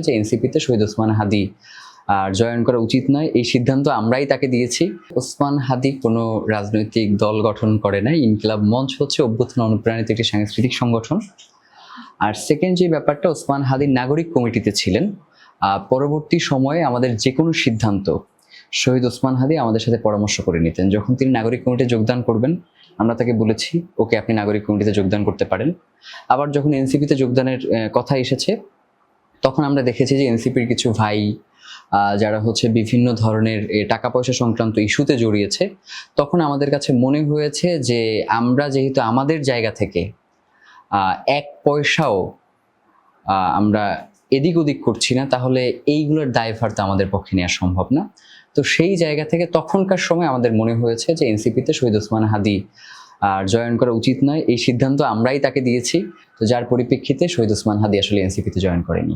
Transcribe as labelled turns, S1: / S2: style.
S1: যে এনসিপিতে শহীদ ওসমান হাদি জয়েন করা উচিত নয়, এই সিদ্ধান্ত আমরাই তাকে দিয়েছি। ওসমান হাদি কোনো রাজনৈতিক দল গঠন করে নাই। ইনকিলাব মঞ্চ হচ্ছে অভ্যুত্থান অনুপ্রাণিত একটি সাংস্কৃতিক সংগঠন। আর সেকেন্ড যে ব্যাপারটা, ওসমান হাদি নাগরিক কমিটিতে ছিলেন। পরবর্তী সময়ে আমাদের যে কোনো সিদ্ধান্ত শহীদ ওসমান হাদি আমাদের সাথে পরামর্শ করে নিতেন। যখন তিনি নাগরিক কমিটিতে যোগদান করবেন, আমরা তাকে বলেছি ওকে আপনি নাগরিক কমিটিতে যোগদান করতে পারেন। আবার যখন এনসিপিতে যোগদানের কথা এসেছে, তখন আমরা দেখেছি যে এনসিপির কিছু ভাই যারা হচ্ছে বিভিন্ন ধরনের টাকা পয়সা সংক্রান্ত ইস্যুতে জড়িয়েছে, তখন আমাদের কাছে মনে হয়েছে যে আমরা যেহেতু আমাদের জায়গা থেকে এক পয়সাও আমরা এদিক ওদিক করছি না, তাহলে এইগুলোর দায়ভার তো আমাদের পক্ষে নেওয়া সম্ভব না। তো সেই জায়গা থেকে তখনকার সময় আমাদের মনে হয়েছে যে এনসিপিতে শহীদ ওসমান হাদি জয়েন করা উচিত নয়, এই সিদ্ধান্ত আমরাই তাকে দিয়েছি। তো যার পরিপ্রেক্ষিতে শহীদ ওসমান হাদি আসলে এনসিপিতে জয়েন করেনি।